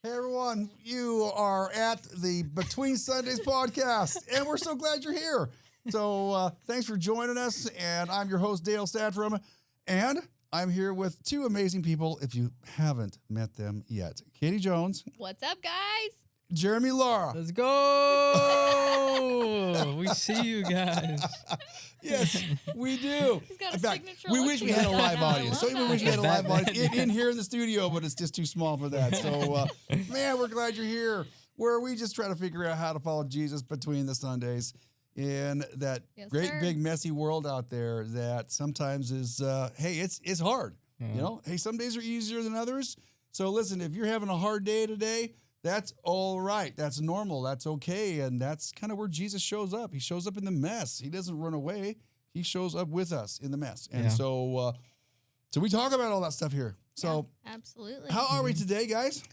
Hey everyone, you are at the Between Sundays podcast, and we're so glad you're here. So thanks for joining us, and I'm your host, Dale Satrum, and I'm here with two amazing people, if you haven't met them yet. Katie Jones. What's up, guys? Jeremy Lara. Let's go! We see you guys. Yes, we do. He's got a In fact, signature we look wish to we had a it. live I audience. love So we wish we that. had a live audience in here in the studio, but it's just too small for that. So, man, we're glad you're here, where we just try to figure out how to follow Jesus between the Sundays in that Yes, great, sir. big, messy world out there that sometimes is, hey, it's hard. You know, hey, some days are easier than others. So listen, if you're having a hard day today, that's all right. That's normal. That's okay. And that's kind of where Jesus shows up. He shows up in the mess. He doesn't run away. He shows up with us in the mess. And so we talk about all that stuff here. So Yeah, absolutely. how are we today, guys?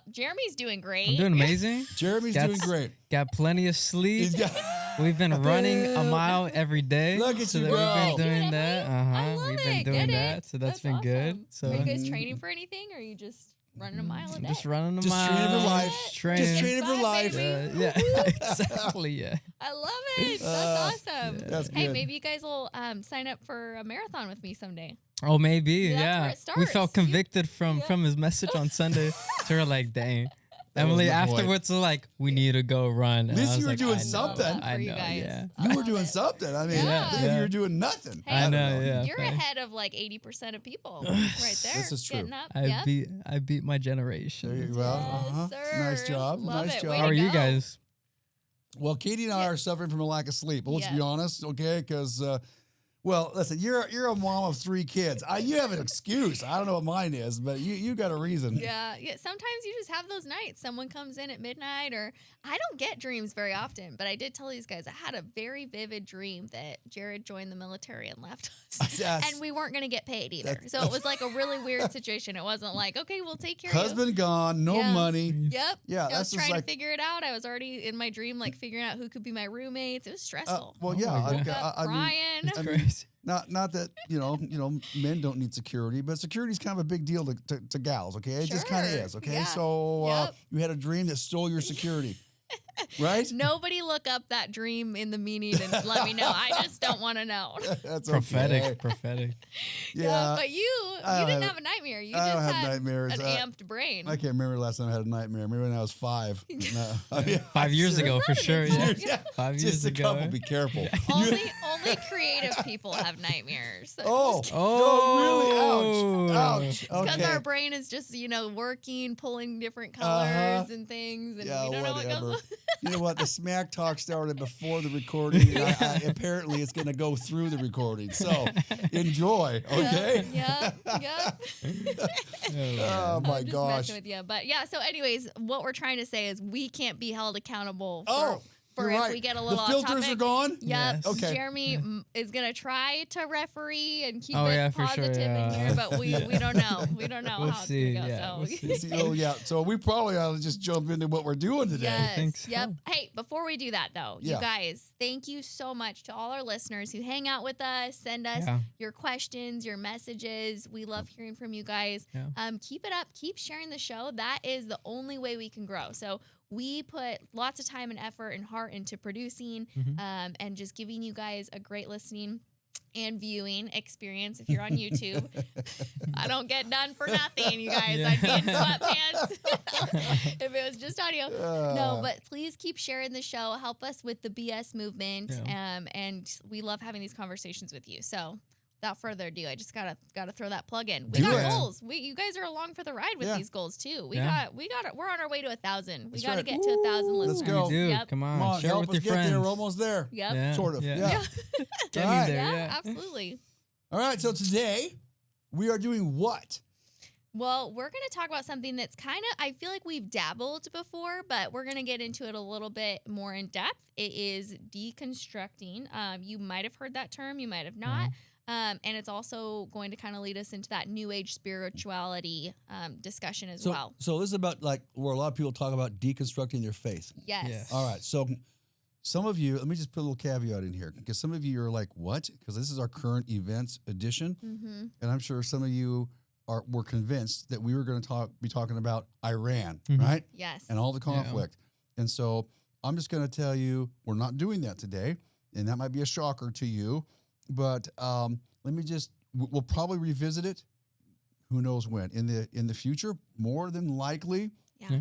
Jeremy's doing great. I'm doing amazing. Jeremy's Got- doing great. Got plenty of sleep. He's got, We've been running a mile every day. Look at so you that go. We've been doing Get it, that. I love We've it. been doing Get that. it. So that's been awesome. good. So Are you guys training for anything, or are you just running a mile a day? just running a Just mile. training for life. Training. Just training for Fun, life. baby. Yeah, exactly. Yeah. I love it. That's awesome. That's Hey, good. maybe you guys will sign up for a marathon with me someday. Oh, maybe. Yeah, that's Yeah. where it We starts. felt convicted from Yeah. his message on Sunday. So we're like, dang. That was Emily my point. afterwards was like, we need to go run. At And least I was you were like, doing I know, something. I For you know. guys. Yeah. I You were love doing it. something. I mean, Yeah. if you were doing nothing. I don't know. Yeah. You're thanks. ahead of like 80% of people right there. This is true. Getting up. I Yep. beat my There you generation. go. Yes, sir. Nice job. Love Nice it. job. Way How to are you go. guys? Well, Katie and I are suffering from a lack of sleep. Let's be Yeah. honest, okay? Because, well, listen, you're a mom of 3 kids. You have an excuse. I don't know what mine is, but you got a reason. Yeah. Sometimes you just have those nights. Someone comes in at midnight, or I don't get dreams very often, but I did tell these guys I had a very vivid dream that Jared joined the military and left us. Yes. And we weren't going to get paid either. That's- So it was like a really weird situation. It wasn't like, okay, we'll take care of Husband gone, no Yeah. money. you. Yep. Yeah, I that's was just trying like, to figure it out. I was already in my dream, like figuring out who could be my roommates. It was stressful. well, Oh yeah. my God. okay, Up, I mean, crying. It's I mean, crazy. not that you know, men don't need security, but security is kind of a big deal to gals. Okay, it just kind of Sure. is. Okay, Yeah. so Yep. you had a dream that stole your security, right? Nobody look up that dream in the meaning and let me know. I just don't want to know. That's Prophetic. okay. Prophetic. Yeah, But you I don't didn't have- have a nightmare. You I just don't have had nightmares. an amped brain. I can't remember the last time I had a nightmare. Maybe when I was 5. No, I mean, 5 years ago, for Is that sure. an Yeah. insult? yeah, 5 years just a ago. couple. Be careful. only creative people have nightmares. Oh, Oh. really? Ouch! Because Okay. our brain is just, working, pulling different colors Uh-huh. and things, and Yeah, we don't know whatever. what goes on. You know what? The smack talk started before the recording. And apparently, it's going to go through the recording. So enjoy, okay? Yeah, yeah. Oh my I'm just gosh! messing with you. But yeah, so anyways, what we're trying to say is we can't be held accountable for, Oh, for you're if right. we get a little the off filters topic. are gone. Yep. Yes. Okay. Jeremy is gonna try to referee and keep Oh, it yeah, for sure, positive in yeah. here, but we don't know. We don't know We'll how see, it's gonna go. yeah, so we'll see. See, oh yeah. So we probably ought to just jump into what we're doing today. yes, think so. yep. Hey, before we do that though, Yeah. you guys, thank you so much to all our listeners who hang out with us, send us Yeah. your questions, your messages. We love hearing from you guys. Yeah. Keep it up. Keep sharing the show. That is the only way we can grow. So we put lots of time and effort and heart into producing and just giving you guys a great listening and viewing experience if you're on YouTube. I don't get done for nothing, you guys. Yeah. I'd be in sweatpants if it was just audio. No, but please keep sharing the show. Help us with the BS movement. Yeah. And we love having these conversations with you. So without further ado, I just gotta throw that plug in. We Do got it. goals. You guys are along for the ride with Yeah. these goals too. We're on our way to 1,000. We That's gotta right. get to 1,000 Let's listeners. go. Dude, Yep. come on. Come on, Share help with us your get friends. there. We're almost there. Yep. Yeah. Sort of. Yeah. Yeah. Get All right. me there. Yeah, Yeah. absolutely. All right. So today we are doing what? Well, we're going to talk about something that's I feel like we've dabbled before, but we're going to get into it a little bit more in depth. It is deconstructing. You might have heard that term, you might have not. And it's also going to kind of lead us into that new age spirituality discussion as well. So this is about like where a lot of people talk about deconstructing their faith. Yes. Yes. All right. So some of you, let me just put a little caveat in here because some of you are like, what? Because this is our current events edition. Mm-hmm. And I'm sure some of you were convinced that we were going to be talking about Iran, Mhm. right? Yes. And all the conflict. And so I'm just going to tell you, we're not doing that today. And that might be a shocker to you. But let me just, we'll probably revisit it. Who knows when? In the future, more than likely. Yeah. Yeah.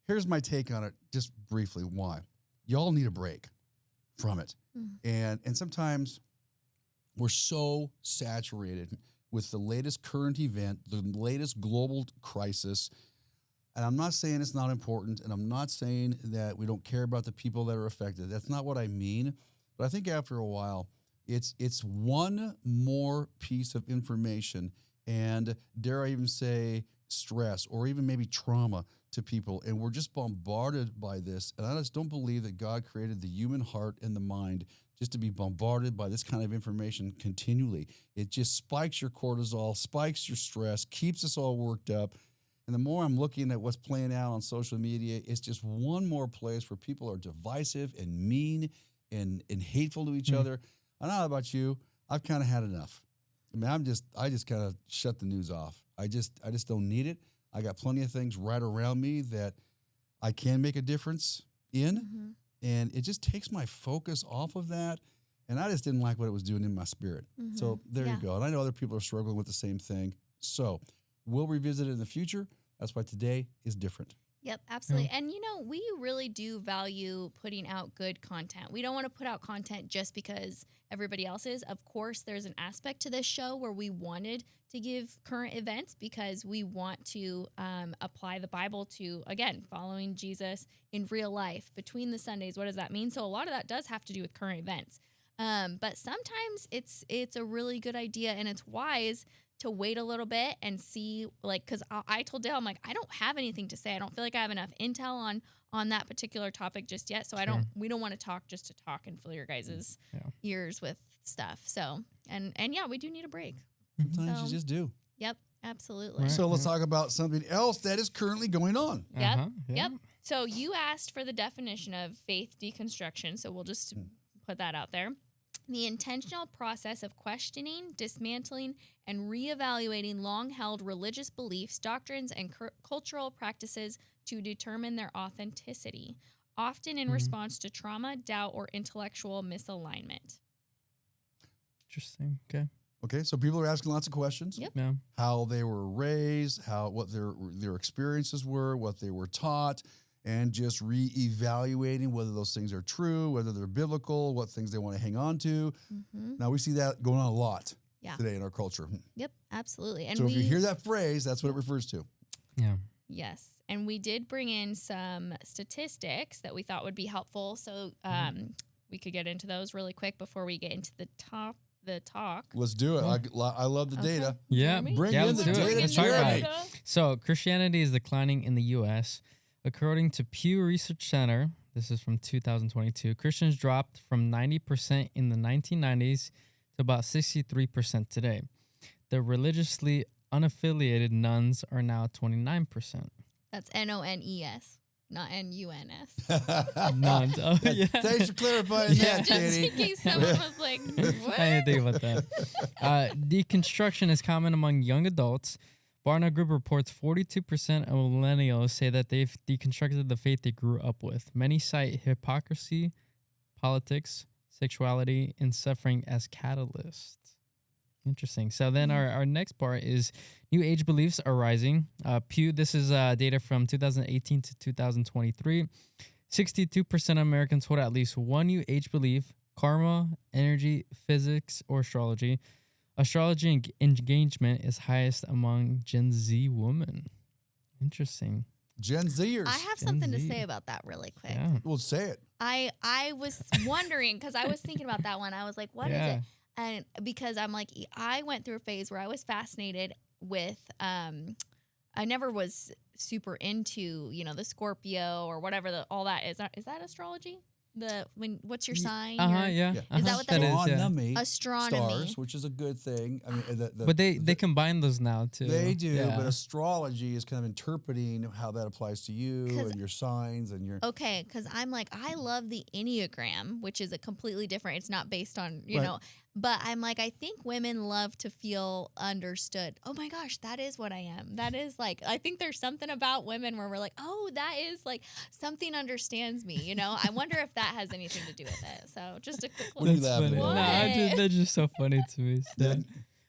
Here's my take on it, just briefly. Why? Y'all need a break from it. And sometimes we're so saturated with the latest current event, the latest global crisis. And I'm not saying it's not important, and I'm not saying that we don't care about the people that are affected. That's not what I mean. But I think after a while, it's one more piece of information, and dare I even say stress or even maybe trauma to people. And we're just bombarded by this. And I just don't believe that God created the human heart and the mind just to be bombarded by this kind of information continually. It just spikes your cortisol, spikes your stress, keeps us all worked up. And the more I'm looking at what's playing out on social media, it's just one more place where people are divisive and mean and hateful to each other. I don't know about you. I've kind of had enough. I mean, I just kind of shut the news off. I just don't need it. I got plenty of things right around me that I can make a difference in. And it just takes my focus off of that. And I just didn't like what it was doing in my spirit. So there you go. And I know other people are struggling with the same thing. So we'll revisit it in the future. That's why today is different. Yep, absolutely. And, we really do value putting out good content. We don't want to put out content just because everybody else is. Of course, there's an aspect to this show where we wanted to give current events because we want to apply the Bible to, again, following Jesus in real life between the Sundays. What does that mean? So a lot of that does have to do with current events. But sometimes it's a really good idea, and it's wise to wait a little bit and see, because I told Dale, I'm like, I don't have anything to say. I don't feel like I have enough intel on that particular topic just yet. So we don't want to talk just to talk and fill your guys' ears with stuff. So, and yeah, we do need a break. Sometimes you just do. Yep, absolutely. So let's talk about something else that is currently going on. Yep. So you asked for the definition of faith deconstruction. So we'll just put that out there. The intentional process of questioning, dismantling, and reevaluating long-held religious beliefs, doctrines, and cultural practices to determine their authenticity, often in response to trauma, doubt, or intellectual misalignment. Interesting. Okay. Okay, so people are asking lots of questions. Yep. Yeah. How they were raised, what their experiences were, what they were taught, and just reevaluating whether those things are true, whether they're biblical, what things they want to hang on to. Now, we see that going on a lot today in our culture. Yep, absolutely. And so if you hear that phrase, that's what it refers to. Yeah. Yes. And we did bring in some statistics that we thought would be helpful. So we could get into those really quick before we get into the talk. Let's do it. I love the data. Yeah. Bring in let's the do it. data. Let's talk about it. Jeremy. So Christianity is declining in the U.S. According to Pew Research Center, this is from 2022, Christians dropped from 90% in the 1990s to about 63% today. The religiously unaffiliated nuns are now 29%. That's NONES, not NUNS. Nuns. Oh, yeah. Thanks for clarifying that, Just in Katie. case someone was like, what? I didn't think about that. Deconstruction is common among young adults. Barna Group reports 42% of millennials say that they've deconstructed the faith they grew up with. Many cite hypocrisy, politics, sexuality, and suffering as catalysts. Interesting. So then our next part is new age beliefs are rising. Pew, this is data from 2018 to 2023. 62% of Americans hold at least one new age belief: karma, energy, physics, or astrology. Astrology engagement is highest among Gen Z women. Interesting. Gen Zers. I have something to say about that really quick. Yeah. Well, say it. I was wondering, because I was thinking about that one. I was like, what is it? And because I'm like, I went through a phase where I was fascinated with, I never was super into, the Scorpio or whatever all that is. Is that astrology? What's your sign? Yeah. Is that what that is? Astronomy. Astronomy. Stars, which is a good thing. I mean, But they combine those now too. They do, Yeah. but astrology is kind of interpreting how that applies to you and your signs and your. Okay, because I'm like, I love the Enneagram, which is a completely different. It's not based on Right. But I'm like, I think women love to feel understood. Oh my gosh, that is what I am. That is like, I think there's something about women where we're like, oh, that is like something understands me. You know, I wonder if that has anything to do with it. So just a quick What are you little. laughing funny. at? Nah, that's just so funny to me. So.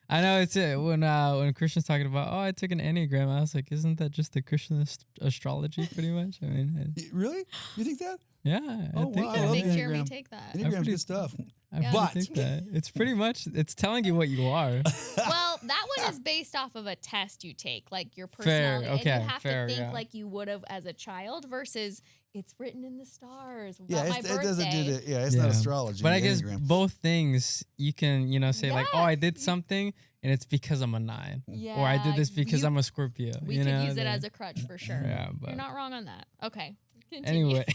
I know it's it when Christian's talking about, oh, I took an Enneagram. I was like, isn't that just the Christian astrology pretty much? I mean, Really? You think that? yeah, Oh, I think wow, I Yeah, love make Jeremy Enneagram. take that. Enneagram's good stuff. I Yeah. really But- think that it's pretty much it's telling you what you are. Well, that one is based off of a test you take, like your Fair, personality. okay, and you have fair, to think yeah. like you would have as a child versus it's written in the stars. Yeah, about my it doesn't do birthday. that. Yeah, it's not Yeah. astrology. But I guess Enneagram. both things you can, say like, oh, Yeah. I did something and it's because I'm a 9. Yeah, Or I did this because you- I'm a Scorpio. We could use it as a crutch for sure. Yeah, but You're not wrong on that. Okay. Continue. anyway,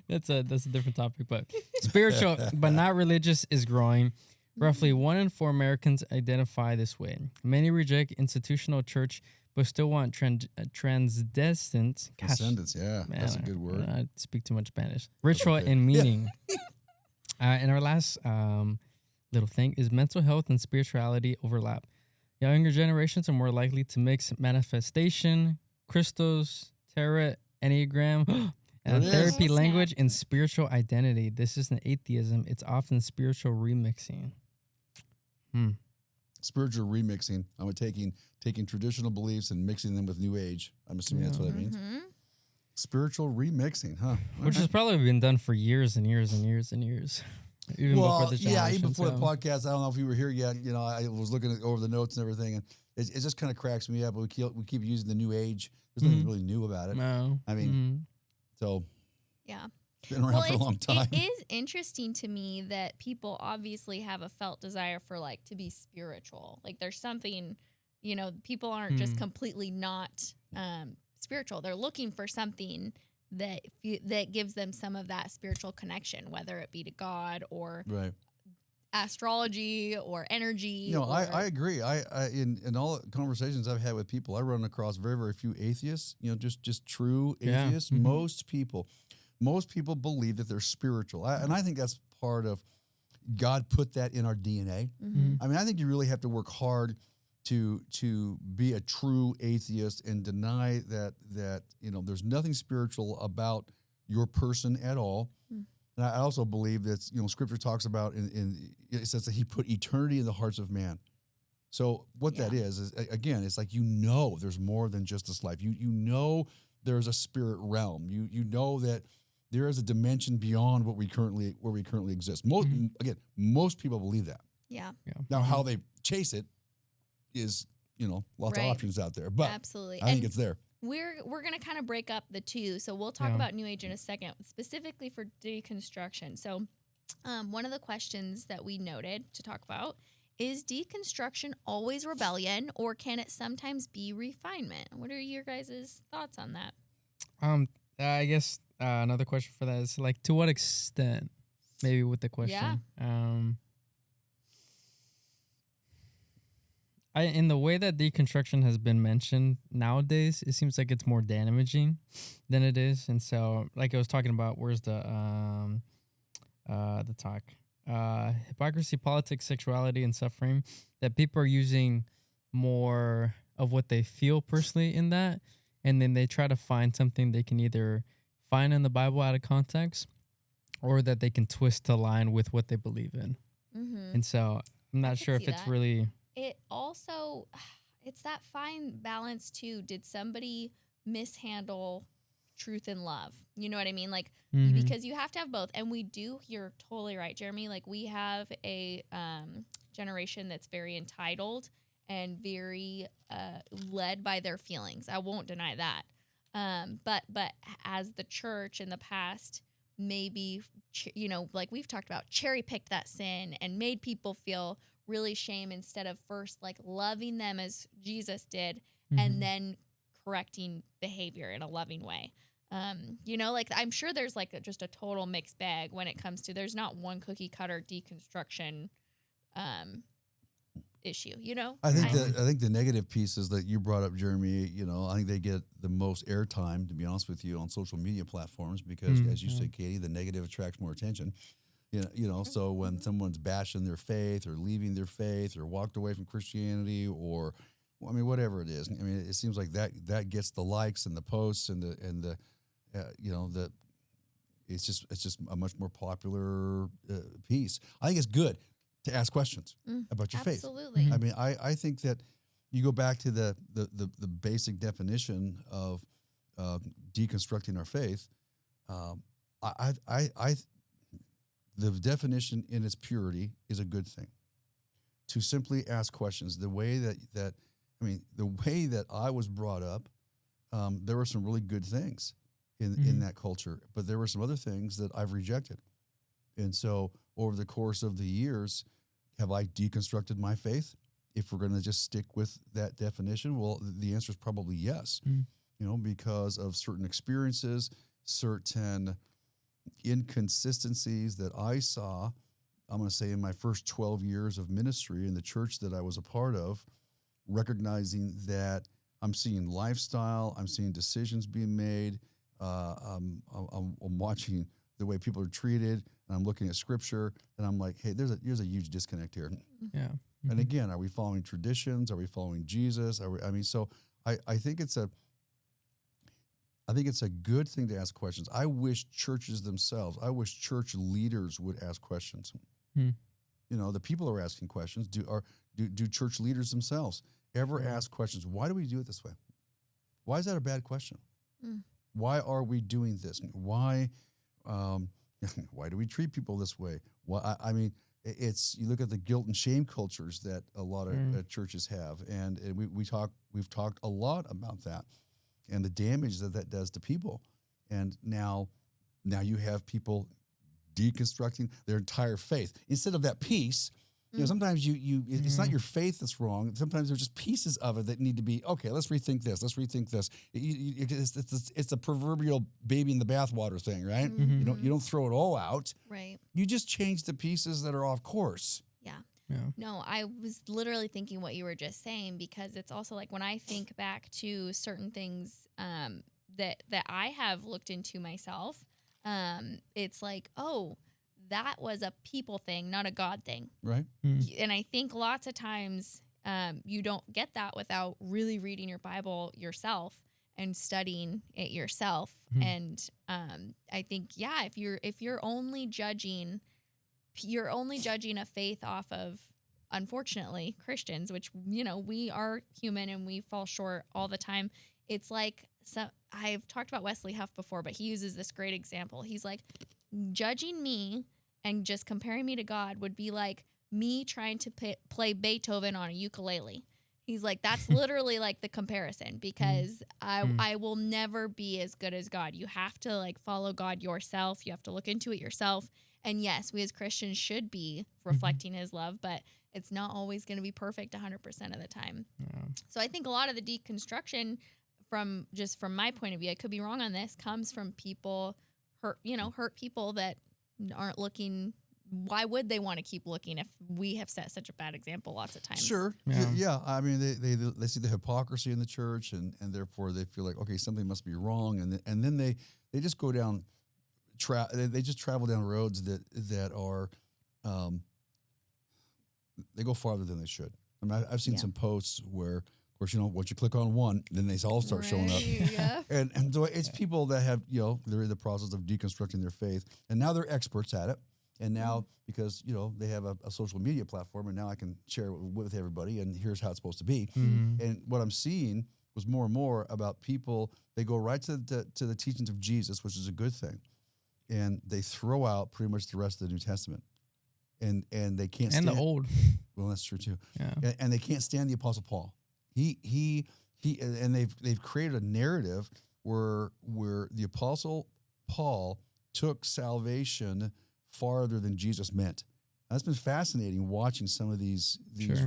that's a different topic. But spiritual, but not religious, is growing. Roughly 1 in 4 Americans identify this way. Many reject institutional church, but still want transcendent. Gosh, Descendants, yeah, man, that's a good word. I speak too much Spanish. Ritual Okay. and meaning. And our last little thing is mental health and spirituality overlap. Younger generations are more likely to mix manifestation, crystals, tarot, Enneagram, and There it therapy is. language and spiritual identity. This isn't atheism. It's often spiritual remixing. Spiritual remixing. I'm taking traditional beliefs and mixing them with New Age. I'm assuming that's what it means. Mhm. Spiritual remixing, huh? Which has probably been done for years and years and years and years. Even before the yeah, generation. even before the so- podcast. I don't know if you were here yet. I was looking over the notes and everything, and it just kind of cracks me up. We keep using the New Age. There's nothing Mhm. really new about it. No. I mean, so Yeah. been around for a long time. It is interesting to me that people obviously have a felt desire for like to be spiritual. Like there's something, people aren't just completely not spiritual. They're looking for something that gives them some of that spiritual connection, whether it be to God or Right. astrology or energy. I agree. I in all the conversations I've had with people, I run across very, very few atheists. Just true Yeah. atheists. Mhm. Most people believe that they're spiritual, and I think that's part of God put that in our DNA. Mhm. I mean, I think you really have to work hard to be a true atheist and deny that there's nothing spiritual about your person at all. Mm. And I also believe that Scripture talks about it says that He put eternity in the hearts of man. So what that is again, it's like there's more than just this life. There's a spirit realm. You know that there is a dimension beyond where we currently exist. Most people believe that. Yeah, Now, how they chase it is, lots of Right. options out there, but absolutely. I think And it's there. we're going to kind of break up the two. So we'll talk Yeah. about New Age in a second, specifically for deconstruction. So one of the questions that we noted to talk about is deconstruction always rebellion, or can it sometimes be refinement? What are your guys' thoughts on that? I guess another question for that is like, to what extent? Maybe with the question. In the way that deconstruction has been mentioned nowadays, it seems like it's more damaging than it is. And so, like I was talking about, where's the talk? Hypocrisy, politics, sexuality, and suffering. That people are using more of what they feel personally in that, and then they try to find something they can either find in the Bible out of context, or that they can twist to align with what they believe in. Mm-hmm. And so, I'm not could sure if see it's that. really. It also, it's that fine balance too. Did somebody mishandle truth and love? You know what I mean? Like, Mhm. because you have to have both. And we do, you're totally right, Jeremy. Like, we have a generation that's very entitled and very led by their feelings. I won't deny that. But as the church in the past, maybe, like we've talked about, cherry picked that sin and made people feel really shame instead of first like loving them as Jesus did Mhm. and then correcting behavior in a loving way. Like I'm sure there's like just a total mixed bag when it comes to, there's not one cookie cutter deconstruction issue, I think the negative pieces that you brought up, Jeremy, I think they get the most airtime, to be honest with you, on social media platforms because, as you yeah. said, Katie, the negative attracts more attention. So when someone's bashing their faith or leaving their faith or walked away from Christianity or, I mean, whatever it is. I mean, it seems like that gets the likes and the posts and the it's just a much more popular piece. I think it's good to ask questions about your faith. Absolutely. I mean, I think that you go back to the basic definition of deconstructing our faith. The definition in its purity is a good thing. To simply ask questions, the way that I was brought up, there were some really good things in that culture, but there were some other things that I've rejected. And so over the course of the years, have I deconstructed my faith? If we're going to just stick with that definition, well, the answer is probably yes, because of certain experiences, certain inconsistencies that I saw, I'm going to say in my first 12 years of ministry in the church that I was a part of, recognizing that I'm seeing lifestyle, I'm seeing decisions being made, I'm watching the way people are treated, and I'm looking at scripture, and I'm like, hey, there's a huge disconnect here. Yeah. And again, are we following traditions? Are we following Jesus? I think it's a good thing to ask questions. I wish churches themselves, I wish church leaders would ask questions. The people are asking questions. Do church leaders themselves ever ask questions? Why do we do it this way? Why is that a bad question? Why are we doing this? Why why do we treat people this way? You look at the guilt and shame cultures that a lot of churches have, and we've talked a lot about that and the damage that does to people. And now you have people deconstructing their entire faith instead of that piece. Sometimes it's not your faith that's wrong. Sometimes there's just pieces of it that need to be, okay, let's rethink this. Let's rethink this. It's a proverbial baby in the bathwater thing, right? You don't throw it all out. Right. You just change the pieces that are off course. Yeah. Yeah. No, I was literally thinking what you were just saying, because it's also like when I think back to certain things that I have looked into myself, it's like, oh, that was a people thing, not a God thing. Right. And I think lots of times you don't get that without really reading your Bible yourself and studying it yourself. And I think, if you're only judging a faith off of, unfortunately, Christians, which, we are human and we fall short all the time. It's like, I've talked about Wesley Huff before, but he uses this great example. He's like, judging me and just comparing me to God would be like me trying to play Beethoven on a ukulele. He's like, that's literally like the comparison, because I will never be as good as God. You have to like follow God yourself. You have to look into it yourself. And yes, we as Christians should be reflecting his love, but it's not always going to be perfect 100% of the time. Yeah. So I think a lot of the deconstruction from my point of view, I could be wrong on this, comes from people hurt people that aren't looking. Why would they want to keep looking if we have set such a bad example lots of times? Sure. Yeah. I mean, they see the hypocrisy in the church, and therefore they feel like, okay, something must be wrong, and then they just go down. They just travel down roads that are, they go farther than they should. I mean, I've seen some posts where, of course, once you click on one, then they all start showing up. Yeah. And so it's people that have, they're in the process of deconstructing their faith, and now they're experts at it. And now, because, they have a social media platform, and now I can share it with everybody, and here's how it's supposed to be. And what I'm seeing was more and more about people, they go right to the teachings of Jesus, which is a good thing, and they throw out pretty much the rest of the New Testament. And they can't stand... And the Old. Well, that's true, too. Yeah. And they can't stand the Apostle Paul. And they've created a narrative where the Apostle Paul took salvation farther than Jesus meant. And that's been fascinating watching some of these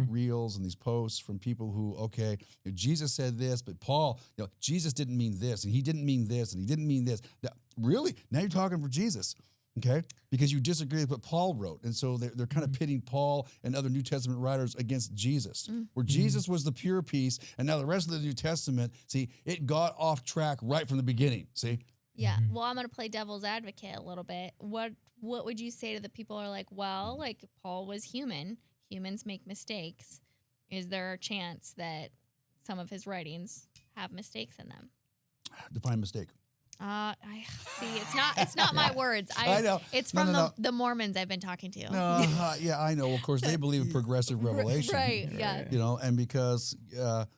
reels and these posts from people who, okay, Jesus said this, but Paul, Jesus didn't mean this, and he didn't mean this, and he didn't mean this. Now, really? Now you're talking for Jesus. Okay, because you disagree with what Paul wrote, and so they're kind of pitting Paul and other New Testament writers against Jesus, where Jesus was the pure piece, and now the rest of the New Testament, see, it got off track right from the beginning. See? Yeah. Well, I'm going to play devil's advocate a little bit. What what would you say to the people who are like, well, like Paul was human. Humans make mistakes. Is there a chance that some of his writings have mistakes in them? Define mistake. I see. It's not my words. I know. It's from the Mormons I've been talking to. No, yeah, I know. Of course, they believe in progressive revelation. Right. Yeah. You know, and because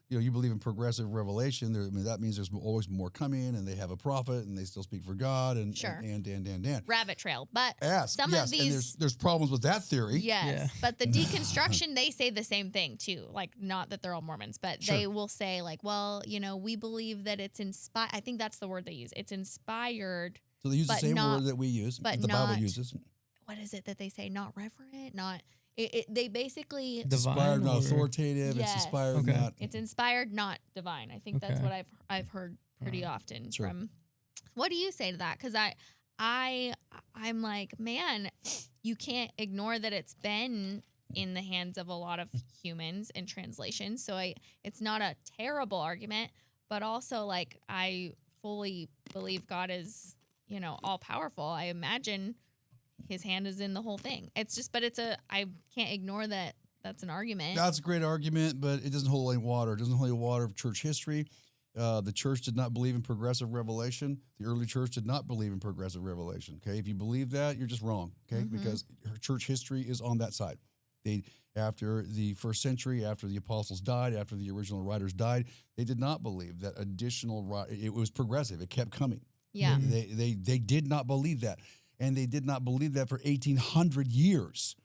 you believe in progressive revelation, that means there's always more coming, and they have a prophet, and they still speak for God, and Sure. and Rabbit trail, but some of these, and there's problems with that theory. Yes, but the deconstruction, they say the same thing too. Like, not that they're all Mormons, but they will say like, well, we believe that it's inspired. I think that's the word they use. It's inspired. So they use the same word that we use, but the Bible uses. What is it that they say? Not reverent, not. They basically inspired, not authoritative. Yes. It's inspired, not. It's inspired, not divine. I think that's what I've heard pretty often from. What do you say to that? Because I'm like, man, you can't ignore that it's been in the hands of a lot of humans in translation. So it's not a terrible argument, but also like I fully believe God is, all powerful. I imagine his hand is in the whole thing. It's just, but I can't ignore that. That's an argument. That's a great argument, but it doesn't hold any water. It doesn't hold any water of church history. The church did not believe in progressive revelation. The early church did not believe in progressive revelation. Okay, if you believe that, you're just wrong. Okay, because church history is on that side. After the first century, after the apostles died, after the original writers died, they did not believe that it was progressive. It kept coming. Yeah. They did not believe that. And they did not believe that for 1,800 years.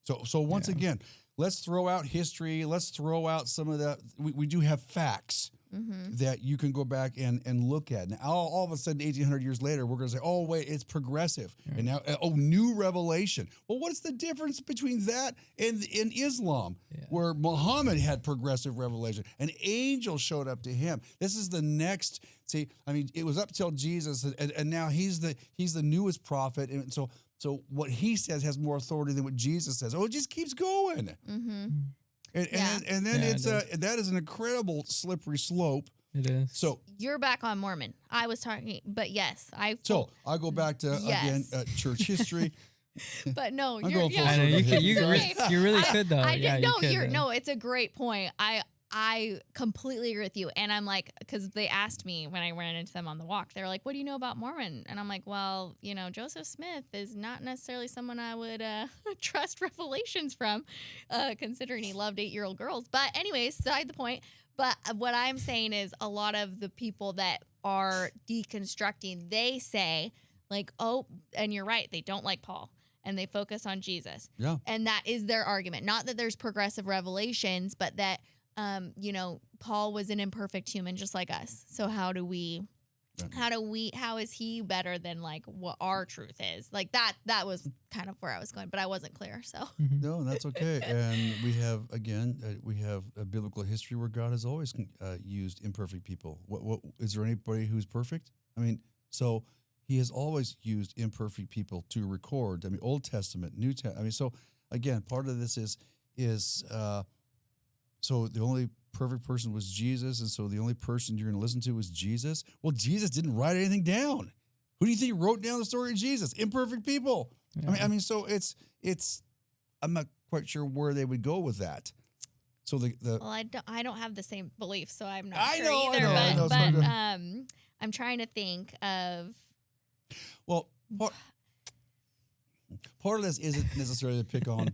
So once again, let's throw out history. Let's throw out some of that. We do have facts that you can go back and look at. Now, all of a sudden, 1,800 years later, we're going to say, oh, wait, it's progressive. And now, new revelation. Well, what's the difference between that and in Islam, where Muhammad had progressive revelation? An angel showed up to him. This is the next. See, I mean, it was up till Jesus, and now he's the newest prophet. And so what he says has more authority than what Jesus says. Oh, it just keeps going. And then that is an incredible slippery slope. It is. So you're back on Mormon. I was talking, but yes, I go back to again church history. But no, I'm you're going full I know circle. you really could though. It's a great point. I completely agree with you. And I'm like, because they asked me when I ran into them on the walk, they're like, what do you know about Mormon? And I'm like, well, Joseph Smith is not necessarily someone I would trust revelations from, considering he loved 8-year-old girls. But anyways, beside the point. But what I'm saying is a lot of the people that are deconstructing, they say like, oh, and you're right, they don't like Paul. And they focus on Jesus. Yeah. And that is their argument. Not that there's progressive revelations, but that Paul was an imperfect human just like us. So how is he better than like what our truth is? Like that was kind of where I was going, but I wasn't clear. So No, that's okay. And we have a biblical history where God has always used imperfect people. What is there anybody who's perfect? I mean, so he has always used imperfect people to record. I mean, Old Testament, New Testament. I mean, so again, part of this is so the only perfect person was Jesus, and so the only person you're going to listen to was Jesus. Well, Jesus didn't write anything down. Who do you think wrote down the story of Jesus? Imperfect people. Yeah. I mean, so it's. I'm not quite sure where they would go with that. So I don't have the same belief, so I'm not I sure know, either. but I'm trying to think of. Well, part of this isn't necessarily to pick on,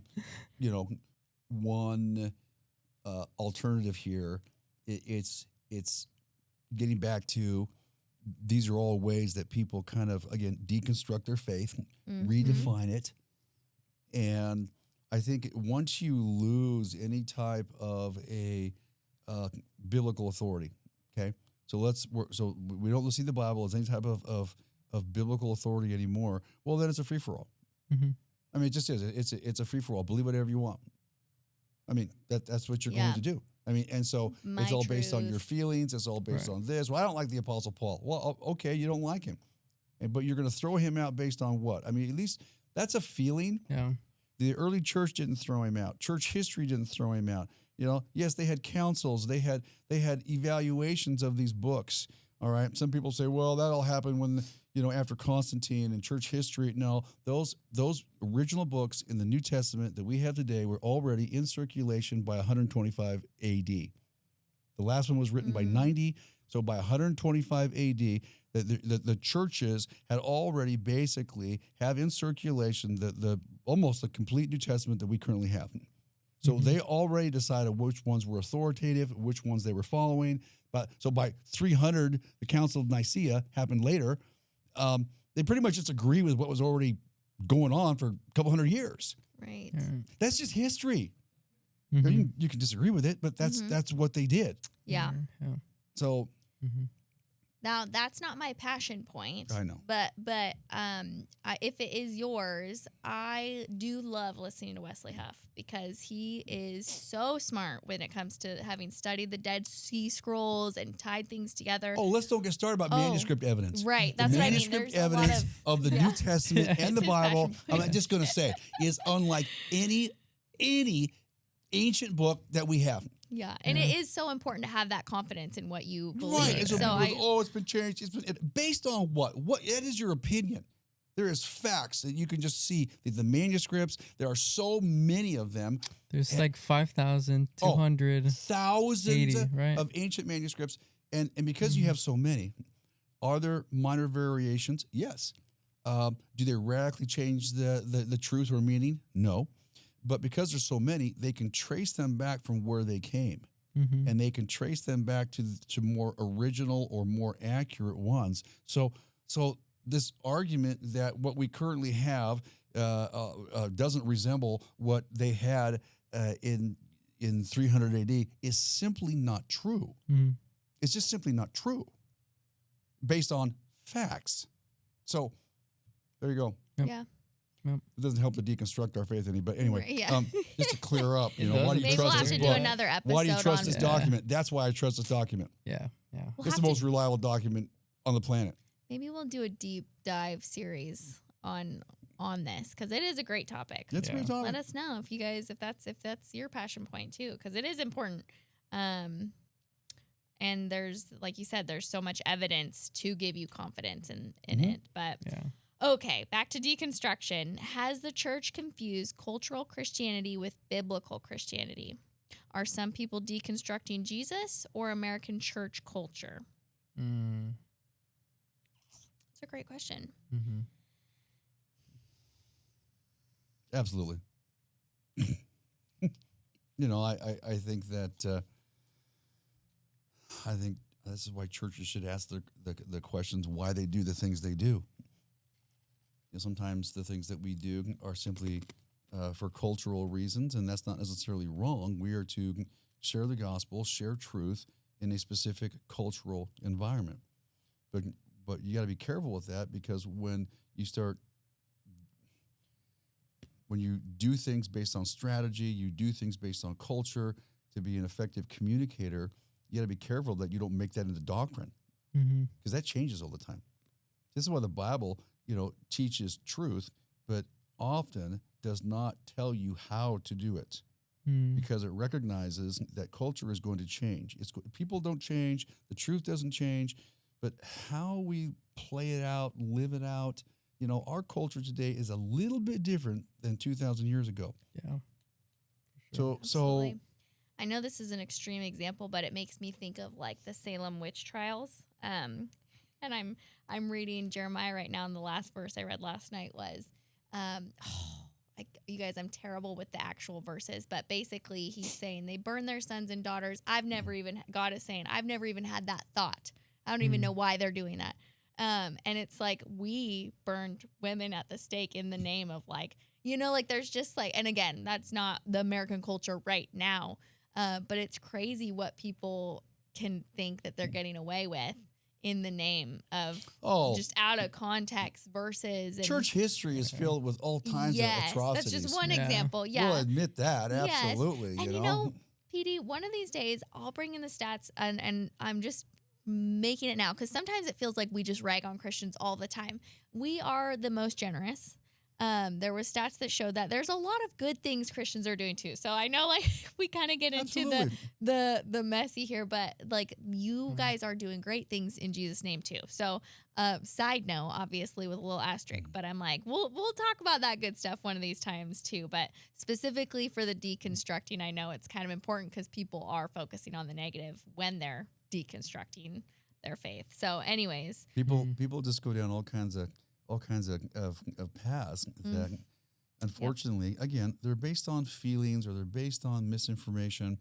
one alternative here. It's getting back to these are all ways that people kind of, again, deconstruct their faith, redefine it. And I think once you lose any type of a biblical authority, okay, so we don't see the Bible as any type of biblical authority anymore. Well, then it's a free for all. I mean, it just is. It's a free for all. Believe whatever you want. I mean, that's what you're going to do. I mean, and so it's all based on your feelings. It's all based on this. Well, I don't like the Apostle Paul. Well, okay, you don't like him, but you're going to throw him out based on what? I mean, at least that's a feeling. Yeah. The early church didn't throw him out. Church history didn't throw him out. Yes, they had councils. They had evaluations of these books. All right. Some people say, well, that all happened when, after Constantine and church history. No, those original books in the New Testament that we have today were already in circulation by 125 AD. The last one was written by 90. So by 125 AD, the churches had already basically have in circulation the almost the complete New Testament that we currently have. So they already decided which ones were authoritative, which ones they were following. But so by 300, the Council of Nicaea happened later. They pretty much just agree with what was already going on for a couple hundred years. Right. That's just history. You can disagree with it, but that's what they did. Yeah. So now that's not my passion point. I know. But if it is yours, I do love listening to Wesley Huff because he is so smart when it comes to having studied the Dead Sea Scrolls and tied things together. Oh, let's don't get started about manuscript evidence. Right. That's what I mean. Manuscript There's evidence of the New Testament and the His Bible, passion I'm just going to say, is unlike any ancient book that we have. Yeah, and it is so important to have that confidence in what you believe. Right. And so people go, it's been changed. Based on what? That is your opinion. There is facts that you can just see. The manuscripts, there are so many of them. There's like 5,200. Thousands right? of ancient manuscripts. And because you have so many, are there minor variations? Yes. Do they radically change the truth or meaning? No. But because there's so many, they can trace them back from where they came. And they can trace them back to more original or more accurate ones. So this argument that what we currently have doesn't resemble what they had in 300 AD is simply not true. It's just simply not true based on facts. So there you go. Yeah. It doesn't help to deconstruct our faith any, but anyway, just to clear up, why do you Maybe trust we'll have this to book? do another episode. Why do you trust on this document? That's why I trust this document. Yeah. It's the most reliable document on the planet. Maybe we'll do a deep dive series on this because it is a great topic. It's a great topic. Let us know if you guys if that's your passion point too because it is important. And there's like you said, there's so much evidence to give you confidence in it. But okay, back to deconstruction. Has the church confused cultural Christianity with biblical Christianity? Are some people deconstructing Jesus or American church culture? That's a great question. Absolutely. I think that I think this is why churches should ask the questions why they do the things they do. Sometimes the things that we do are simply for cultural reasons, and that's not necessarily wrong. We are to share the gospel, share truth in a specific cultural environment. But you got to be careful with that because when you do things based on strategy, you do things based on culture to be an effective communicator, you got to be careful that you don't make that into doctrine because that changes all the time. This is why the Bible teaches truth, but often does not tell you how to do it because it recognizes that culture is going to change. People don't change, the truth doesn't change, but how we play it out, live it out, our culture today is a little bit different than 2,000 years ago. Yeah. So Absolutely. I know this is an extreme example, but it makes me think of like the Salem witch trials. And I'm reading Jeremiah right now, and the last verse I read last night was, you guys, I'm terrible with the actual verses, but basically he's saying they burn their sons and daughters. God is saying, I've never even had that thought. I don't even know why they're doing that. And it's like we burned women at the stake in the name of there's just and again, that's not the American culture right now. But it's crazy what people can think that they're getting away with in the name of just out of context verses. And church history is filled with all kinds of atrocities. That's just one example. Yeah. We'll admit that. Absolutely. Yes. And PD, one of these days I'll bring in the stats and I'm just making it now because sometimes it feels like we just rag on Christians all the time. We are the most generous. there were stats that showed that there's a lot of good things Christians are doing too. So I know like we kind of get into Absolutely. the messy here, but like you guys are doing great things in Jesus' name too. So side note, obviously with a little asterisk, but I'm like, we'll talk about that good stuff one of these times too. But specifically for the deconstructing, I know it's kind of important because people are focusing on the negative when they're deconstructing their faith. So anyways, People just go down all kinds of paths that unfortunately, again, they're based on feelings or they're based on misinformation.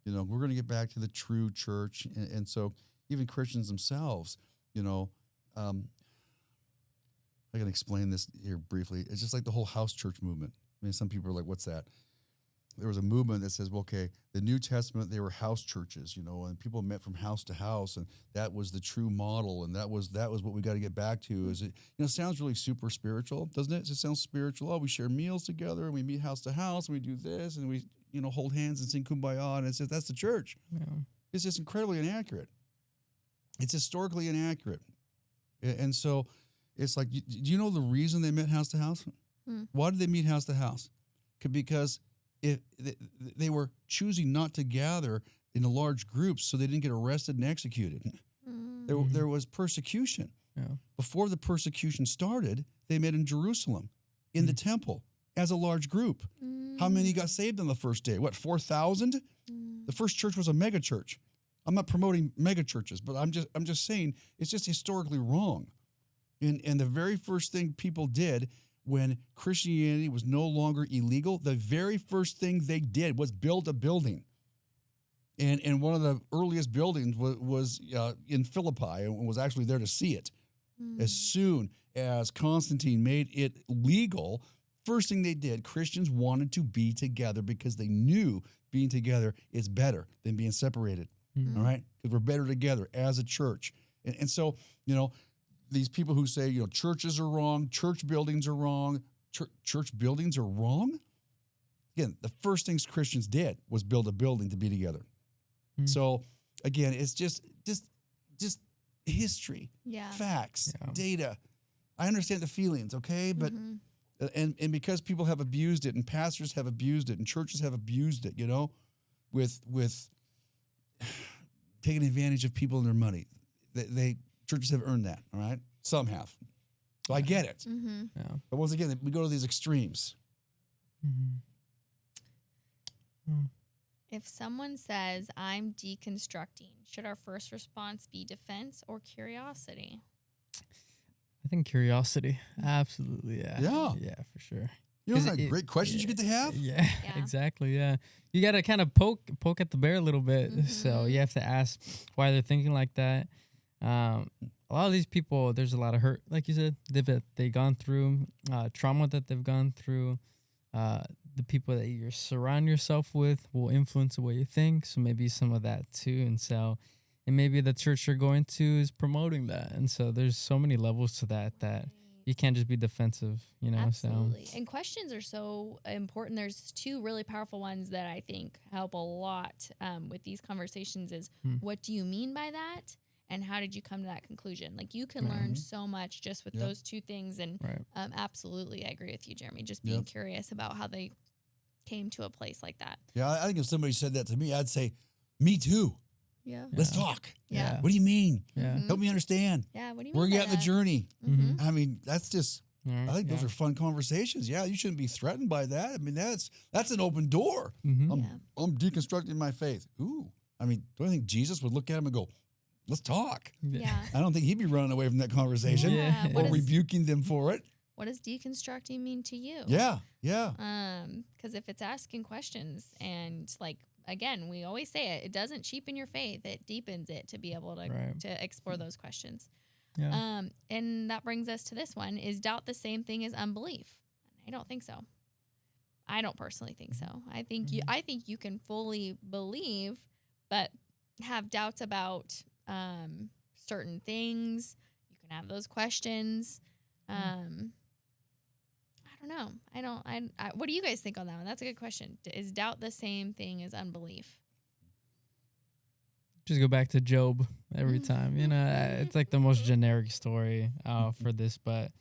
You know, we're going to get back to the true church. And so even Christians themselves, you know, I can explain this here briefly. It's just like the whole house church movement. I mean, some people are like, what's that? There was a movement that says, well, okay, the New Testament, they were house churches, you know, and people met from house to house, and that was the true model, and that was what we got to get back to. Is it, you know, it sounds really super spiritual, doesn't it? It just sounds spiritual. Oh, we share meals together, and we meet house to house, and we do this, and we, you know, hold hands and sing Kumbaya, and it's just, that's the church. Yeah. It's just incredibly inaccurate. It's historically inaccurate, and so it's like, do you know the reason they met house to house? Why did they meet house to house? Because they were choosing not to gather in large groups so they didn't get arrested and executed. There was persecution. Yeah. Before the persecution started, they met in Jerusalem, in the temple, as a large group. How many got saved on the first day? What, 4,000? The first church was a mega church. I'm not promoting mega churches, but I'm just saying it's just historically wrong. And the very first thing people did when Christianity was no longer illegal, the very first thing they did was build a building. And one of the earliest buildings was in Philippi and was actually there to see it. As soon as Constantine made it legal, first thing they did, Christians wanted to be together because they knew being together is better than being separated. All right? Because we're better together as a church. And so, you know, these people who say, you know, churches are wrong, church buildings are wrong, church buildings are wrong. Again, the first things Christians did was build a building to be together. So again, it's just history, facts, data. I understand the feelings, okay, but and because people have abused it, and pastors have abused it, and churches have abused it, you know, with taking advantage of people and their money. Churches have earned that, all right? Some have. So I get it. Yeah. But once again, we go to these extremes. If someone says, I'm deconstructing, should our first response be defense or curiosity? I think curiosity. Absolutely, yeah. Yeah, for sure. You know how great questions you get to have? Yeah, exactly, yeah. You got to kind of poke at the bear a little bit. So you have to ask why they're thinking like that. A lot of these people, there's a lot of hurt, like you said, they've gone through, trauma that they've gone through. The people that you surround yourself with will influence the way you think. So maybe some of that too. And maybe the church you're going to is promoting that. And so there's so many levels to that you can't just be defensive, you know? Absolutely. And questions are so important. There's two really powerful ones that I think help a lot with these conversations is what do you mean by that? And how did you come to that conclusion? Like you can learn so much just with those two things. And absolutely, I agree with you, Jeremy. Just being curious about how they came to a place like that. Yeah, I think if somebody said that to me, I'd say, me too. Yeah. Let's talk. Yeah. What do you mean? Yeah. Help me understand. Yeah, what do you mean? Where are you by at in the that? journey? I mean, that's just, I think those Yeah. are fun conversations. Yeah, you shouldn't be threatened by that. I mean, that's an open door. I'm deconstructing my faith. Ooh. I mean, do I think Jesus would look at him and go, let's talk? Yeah. I don't think he'd be running away from that conversation Yeah. or rebuking them for it. What does deconstructing mean to you? Yeah. Because if it's asking questions and like, again, we always say it doesn't cheapen your faith. It deepens it to be able to explore those questions. Yeah. And that brings us to this one. Is doubt the same thing as unbelief? I don't think so. I don't personally think so. I think you can fully believe, but have doubts about certain things. You can have those questions. I don't know. I what do you guys think on that one? That's a good question. Is doubt the same thing as unbelief? Just go back to Job every time. You know, it's like the most generic story for this, but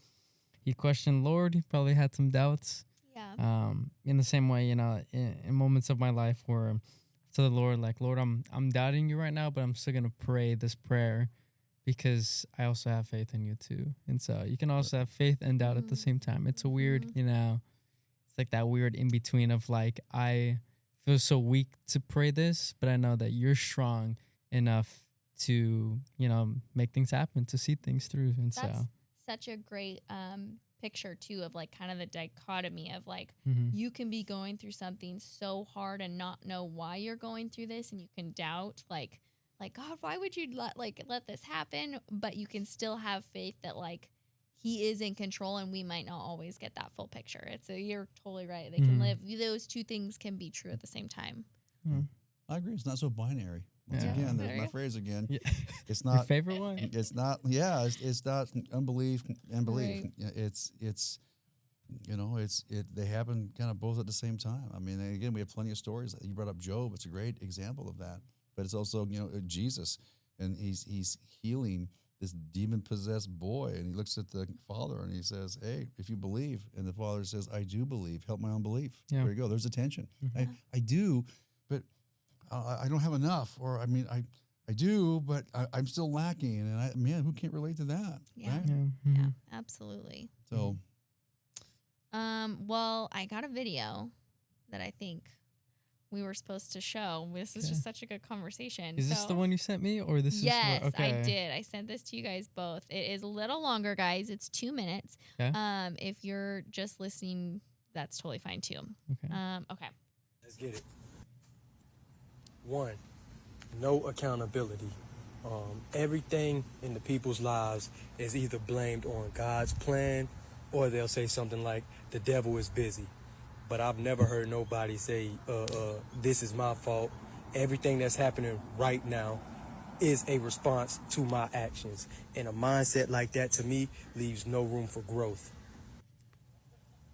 he questioned Lord. He probably had some doubts. Yeah. In the same way, in moments of my life where to the Lord, like, Lord, I'm doubting you right now, but I'm still gonna pray this prayer because I also have faith in you too. And so you can also have faith and doubt at the same time. It's a weird, it's like that weird in between of like, I feel so weak to pray this, but I know that you're strong enough to, make things happen, to see things through. And That's such a great picture too of like kind of the dichotomy of like you can be going through something so hard and not know why you're going through this, and you can doubt like God, why would you let this happen? But you can still have faith that like he is in control, and we might not always get that full picture. You're totally right. They can live, those two things can be true at the same time. I agree. It's not so binary. Once again, there's my phrase again. Yeah. It's not your favorite one. It's not. Yeah, it's not unbelief and belief. Right. It's they happen kind of both at the same time. I mean, again, we have plenty of stories. You brought up Job. It's a great example of that. But it's also Jesus, and he's healing this demon-possessed boy, and he looks at the father and he says, "Hey, if you believe," and the father says, "I do believe. Help my unbelief." Yeah. There you go. There's a tension. I do, but I don't have enough, or I mean, I do, but I'm still lacking, and who can't relate to that? Yeah, right? yeah, absolutely. So, well, I got a video that I think we were supposed to show. This is just such a good conversation. Is this the one you sent me, or this yes, is? Yes, I did. I sent this to you guys both. It is a little longer, guys. It's 2 minutes. Okay. If you're just listening, that's totally fine too. Okay. Okay. Let's get it. 1, no accountability. Everything in the people's lives is either blamed on God's plan, or they'll say something like, the devil is busy. But I've never heard nobody say, this is my fault. Everything that's happening right now is a response to my actions. And a mindset like that, to me, leaves no room for growth.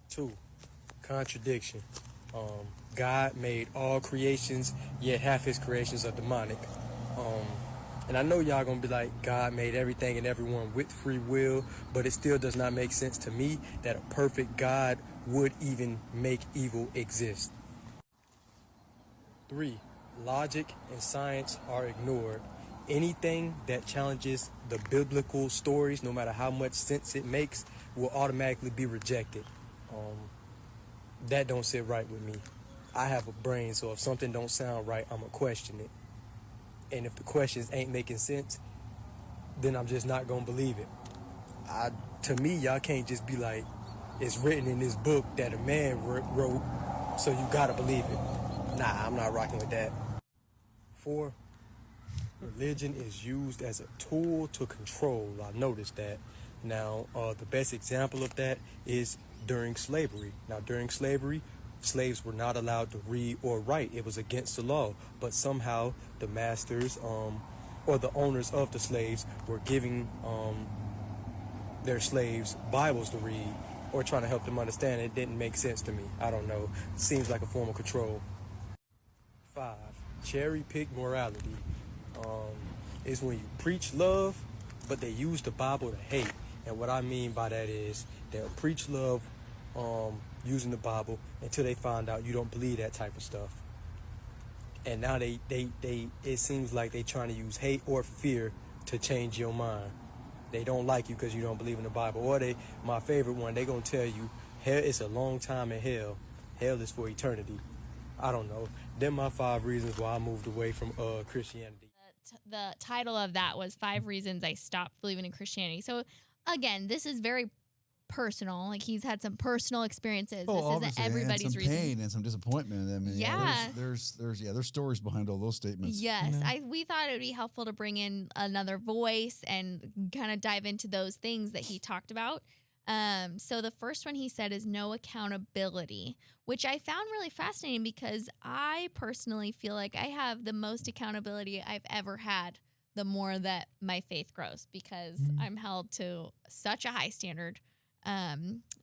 2, contradiction. God made all creations, yet half his creations are demonic. And I know y'all gonna be like, God made everything and everyone with free will, but it still does not make sense to me that a perfect God would even make evil exist. 3, logic and science are ignored. Anything that challenges the biblical stories, no matter how much sense it makes, will automatically be rejected. That don't sit right with me. I have a brain, so if something don't sound right, I'm gonna question it. And if the questions ain't making sense, then I'm just not gonna believe it. To me, y'all can't just be like, it's written in this book that a man wrote, so you gotta believe it. Nah, I'm not rocking with that. 4, religion is used as a tool to control. I noticed that. Now, the best example of that is during slavery. Now, during slavery, slaves were not allowed to read or write. It was against the law. But somehow the masters or the owners of the slaves were giving their slaves Bibles to read or trying to help them understand. It didn't make sense to me. I don't know. It seems like a form of control. 5, cherry pick morality. Is when you preach love, but they use the Bible to hate. And what I mean by that is they'll preach love using the Bible until they find out you don't believe that type of stuff. And now they it seems like they trying to use hate or fear to change your mind. They don't like you because you don't believe in the Bible. Or my favorite one, they gonna tell you, hell, it's a long time in hell. Hell is for eternity. I don't know. Them my 5 reasons why I moved away from Christianity. The title of that was 5 Reasons I Stopped Believing in Christianity. So again, this is very personal. Like he's had some personal experiences. This isn't everybody's and some reason. pain and some disappointment. I mean, there's stories behind all those statements. Yes, we thought it would be helpful to bring in another voice and kind of dive into those things that he talked about. So the first one he said is no accountability, which I found really fascinating because I personally feel like I have the most accountability I've ever had the more that my faith grows, because I'm held to such a high standard.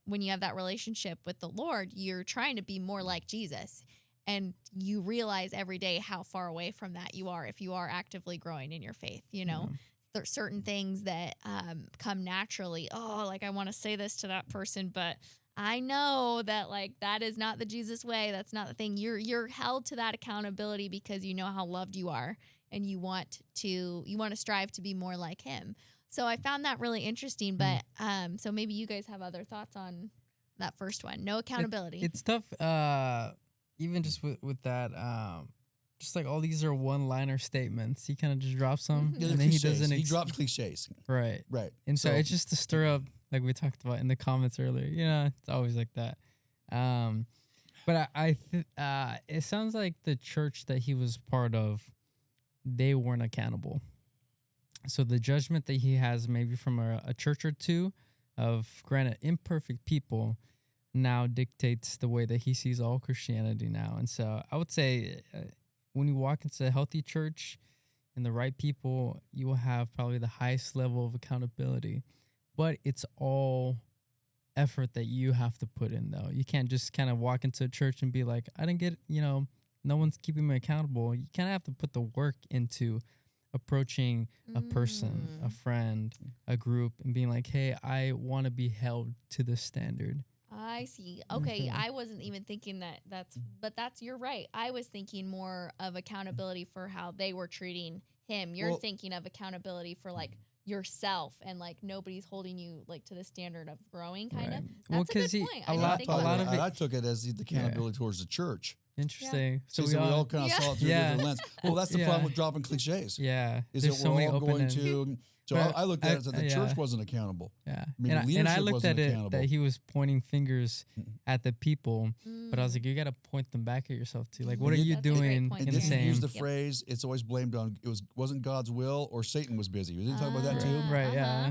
When you have that relationship with the Lord, you're trying to be more like Jesus, and you realize every day how far away from that you are if you are actively growing in your faith, there's certain things that come naturally. Oh, like I want to say this to that person, but I know that like that is not the Jesus way. That's not the thing. You're held to that accountability because you know how loved you are, and you want to strive to be more like him. So I found that really interesting. But so maybe you guys have other thoughts on that first one. No accountability. It's tough. Even just with that. Just like all these are one-liner statements. He kind of just drops them, Yeah, and then he cliches. doesn't. He drops cliches. Right. And so it's just to stir up, like we talked about in the comments earlier. It's always like that. But it sounds like the church that he was part of, they weren't accountable. So the judgment that he has, maybe from a church or two, of granted imperfect people, now dictates the way that he sees all Christianity now. And so I would say, when you walk into a healthy church and the right people, you will have probably the highest level of accountability. But it's all effort that you have to put in, though. You can't just kind of walk into a church and be like, I didn't get, no one's keeping me accountable. You kind of have to put the work into approaching a person, a friend, a group, and being like, hey, I want to be held to this standard. I see. Okay, I wasn't even thinking but you're right. I was thinking more of accountability for how they were treating him. You're thinking of accountability for like yourself, and like nobody's holding you like to the standard of growing, kind of. That's a good point. I took it as the accountability towards the church. Interesting. Yeah. So we all kind of saw it through a different lens. Well, that's the problem with dropping cliches. Yeah. Is that we're all going to... So I looked at it that the church wasn't accountable. Yeah. And I looked at it that he was pointing fingers at the people, but I was like, you got to point them back at yourself too. Like, what are you doing in the same? Use the phrase, it's always blamed on, wasn't God's will or Satan was busy. We didn't talk about that too? Right, yeah.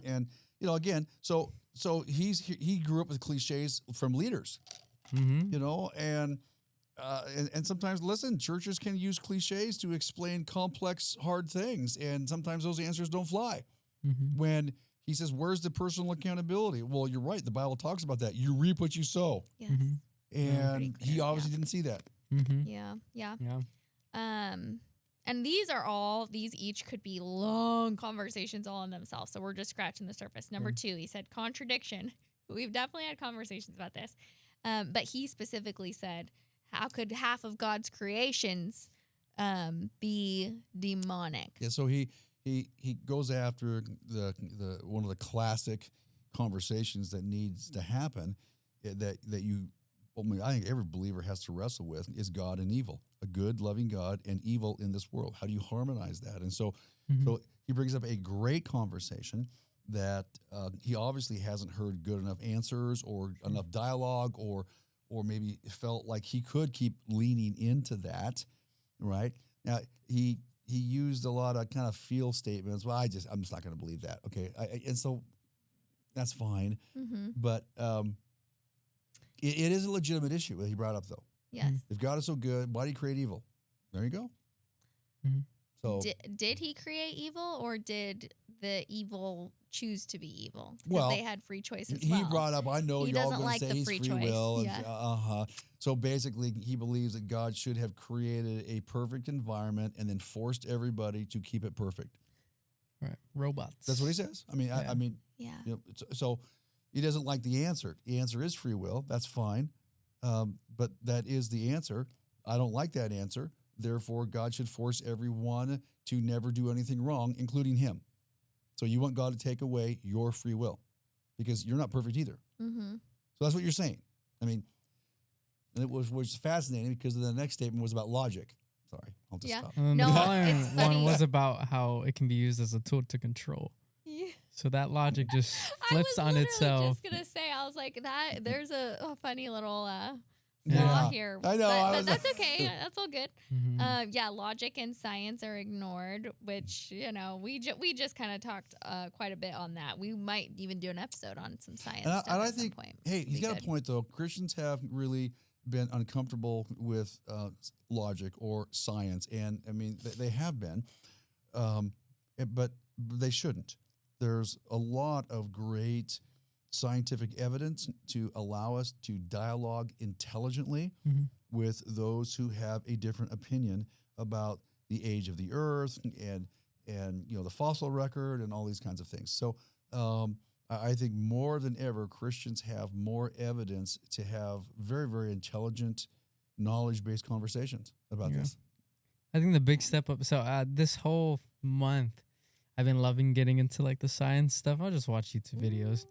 And again, so he grew up with cliches from leaders, and sometimes, listen, churches can use cliches to explain complex, hard things, and sometimes those answers don't fly. When he says, where's the personal accountability? Well, you're right. The Bible talks about that. You reap what you sow. Yes. And he obviously didn't see that. Yeah. And these each could be long conversations all in themselves. So we're just scratching the surface. Number 2, he said contradiction. We've definitely had conversations about this. But he specifically said, how could half of God's creations be demonic? Yeah, so he goes after the one of the classic conversations that needs to happen I think every believer has to wrestle with is God and evil, a good, loving God and evil in this world. How do you harmonize that? And so he brings up a great conversation that he obviously hasn't heard good enough answers or enough dialogue or maybe felt like he could keep leaning into that, right? Now, he used a lot of kind of feel statements. Well, I'm just not going to believe that. Okay. And so that's fine. But it is a legitimate issue that he brought up, though. Yes. If God is so good, why did he create evil? There you go. So did he create evil, or did the evil choose to be evil? Because they had free choice as well. He brought up, I know y'all going to say he's free will. Yeah. So basically, he believes that God should have created a perfect environment and then forced everybody to keep it perfect. Right. Robots. That's what he says. I mean, so he doesn't like the answer. The answer is free will. That's fine. But that is the answer. I don't like that answer. Therefore, God should force everyone to never do anything wrong, including him. So you want God to take away your free will because you're not perfect either. So that's what you're saying. I mean, and it was fascinating because the next statement was about logic. Sorry, I'll just stop. And the following one was about how it can be used as a tool to control. Yeah. So that logic just flips on itself. I was just gonna say, I was like, that. There's a funny little flaw here. I know, but that's okay. That's all good. Logic and science are ignored, which we just kind of talked quite a bit on that. We might even do an episode on some science stuff at some point. Hey, he's got a point though. Christians have really been uncomfortable with logic or science, and I mean they have been, but they shouldn't. There's a lot of great scientific evidence to allow us to dialogue intelligently with those who have a different opinion about the age of the earth and the fossil record and all these kinds of things. So I think more than ever, Christians have more evidence to have very, very intelligent, knowledge-based conversations about this. I think the big step up. So this whole month, I've been loving getting into like the science stuff. I'll just watch YouTube videos,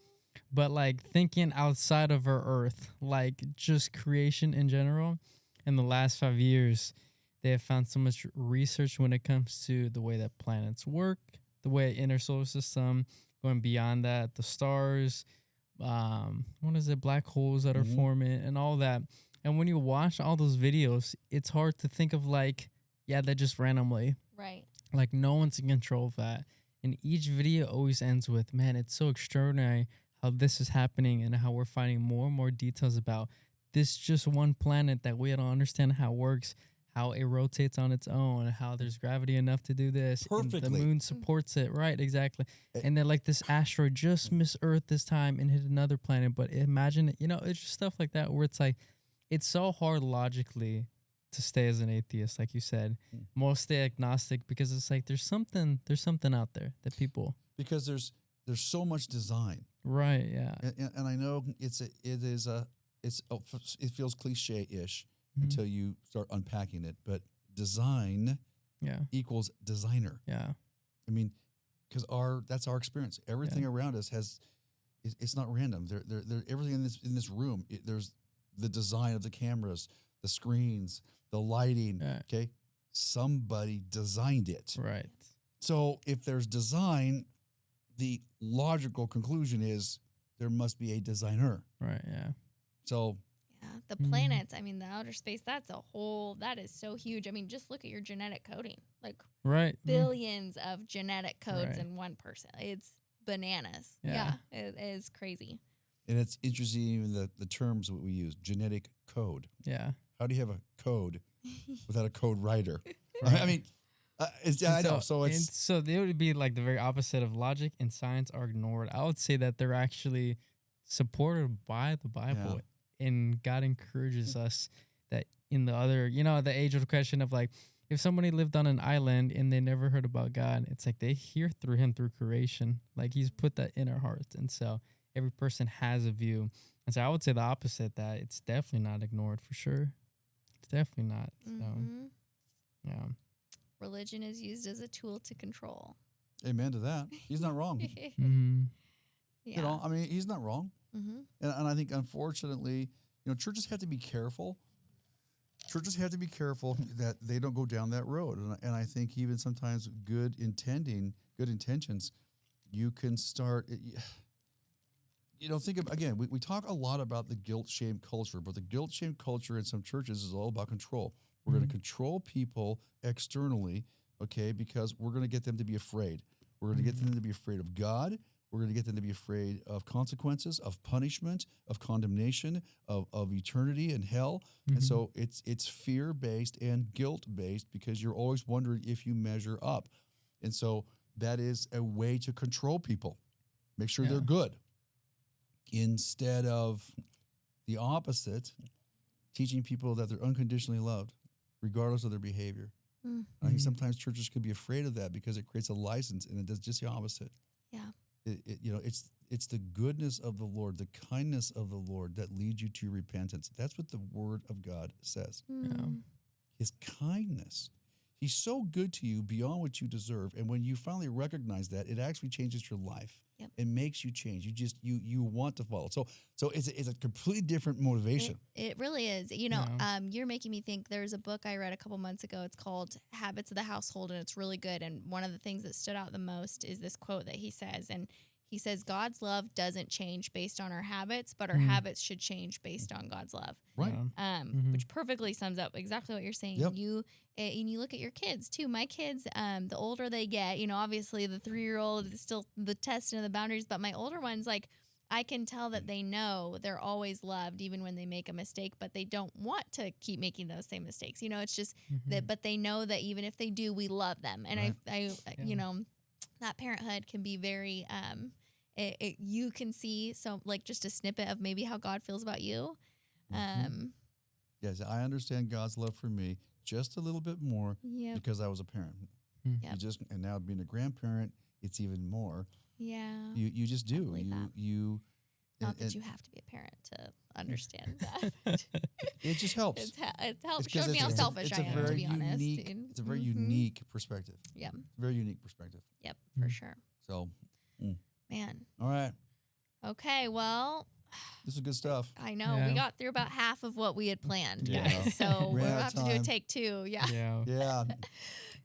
but like thinking outside of our Earth, like just creation in general. In the last 5 years, they have found so much research when it comes to the way that planets work, the way inner solar system, going beyond that, the stars, black holes that are forming and all that. And when you watch all those videos, it's hard to think of like, they're just randomly. Right. Like no one's in control of that. And each video always ends with, man, it's so extraordinary how this is happening and how we're finding more and more details about this just one planet that we don't understand how it works, how it rotates on its own, how there's gravity enough to do this. Perfectly. And the moon supports it. Right, exactly. And then like this asteroid just missed Earth this time and hit another planet. But imagine, it's just stuff like that where it's like, it's so hard logically to stay as an atheist, like you said. Most stay agnostic because it's like there's something out there that people, because there's so much design. Right, yeah. And I know it feels cliche-ish until you start unpacking it, but design equals designer. Yeah. I mean, because that's our experience. Everything around us it's not random. Everything in this room, there's the design of the cameras, the screens, the lighting. Okay, somebody designed it. Right. So if there's design, the logical conclusion is there must be a designer. Right. Yeah. So. Yeah, the planets, I mean, the outer space, that is so huge. I mean, just look at your genetic coding. Like billions of genetic codes in one person. It's bananas. Yeah, it is crazy. And it's interesting, even the terms that we use, genetic code. Yeah. How do you have a code without a code writer? I mean, I know. So they would be like the very opposite of logic and science are ignored. I would say that they're actually supported by the Bible. Yeah. And God encourages us that in the other, the age-old question of like, if somebody lived on an island and they never heard about God, it's like they hear through him through creation. Like he's put that in our hearts. And so every person has a view. And so I would say the opposite, that it's definitely not ignored for sure. It's definitely not. So, yeah. Religion is used as a tool to control. Amen to that. He's not wrong. Yeah. I mean, he's not wrong. And I think, unfortunately, churches have to be careful. Churches have to be careful that they don't go down that road. And I think even sometimes good intentions, you can start. Think of, again, we talk a lot about the guilt-shame culture, but the guilt-shame culture in some churches is all about control. We're going to control people externally, okay, because we're going to get them to be afraid. We're going to get them to be afraid of God. We're going to get them to be afraid of consequences, of punishment, of condemnation, of eternity and hell. And so it's fear-based and guilt-based because you're always wondering if you measure up. And so that is a way to control people. Make sure they're good. Instead of the opposite, teaching people that they're unconditionally loved, regardless of their behavior. I think sometimes churches could be afraid of that because it creates a license, and it does just the opposite. Yeah. It's the goodness of the Lord, the kindness of the Lord that leads you to repentance. That's what the Word of God says. His kindness. He's so good to you beyond what you deserve. And when you finally recognize that, it actually changes your life. Yep. It makes you change. You want to follow. So it's a completely different motivation. It really is. You're making me think. There's a book I read a couple months ago. It's called Habits of the Household, and it's really good. And one of the things that stood out the most is this quote that he says. And he says, God's love doesn't change based on our habits, but our habits should change based on God's love. Right. Which perfectly sums up exactly what you're saying. Yep. And you look at your kids too. My kids, the older they get, obviously the 3-year-old is still the test and the boundaries, but my older ones, like, I can tell that they know they're always loved even when they make a mistake, but they don't want to keep making those same mistakes. It's just that, but they know that even if they do, we love them. And that parenthood can be very, you can see, so like just a snippet of maybe how God feels about you. Yes, I understand God's love for me just a little bit more because I was a parent. Yep. You just, and now being a grandparent, it's even more. Yeah. You just do. believe that. You Not that and you have to be a parent to understand that. it just helps. It's helped. It's 'cause Showed me how selfish it's I a am, to very be honest. unique, And- it's a very Mhm. unique perspective. Yep. Very unique perspective. Yep. For sure. So, Man. all right, Okay. Well, this is good stuff. I know Yeah. we got through about half of what we had planned, Yeah. guys. So Ran we'll out have of to do a time. take 2. Yeah. Yeah. Yeah.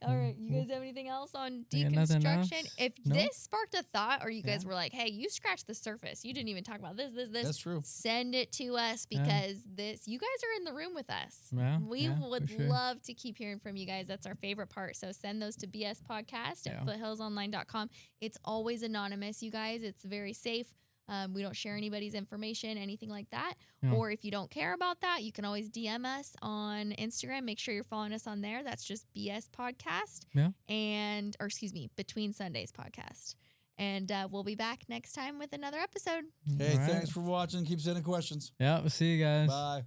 All right. You guys have anything else on Yeah, nothing else? deconstruction? If No? this sparked a thought, or you guys Yeah. were like, "Hey, you scratched the surface. You didn't even talk about this, That's true. send it to us Yeah. because you guys are in the room with us. Yeah, We yeah, would for sure. love to keep hearing from you guys. That's our favorite part. So send those to bspodcast at Yeah. foothillsonline.com. It's always anonymous, you guys. It's very safe. We don't share anybody's information, anything like that. Yeah. Or if you don't care about that, you can always DM us on Instagram. Make sure you're following us on there. That's just BS Podcast. Yeah. Between Sundays Podcast. And we'll be back next time with another episode. Hey, All right. thanks for watching. Keep sending questions. Yeah, we'll see you guys. Bye.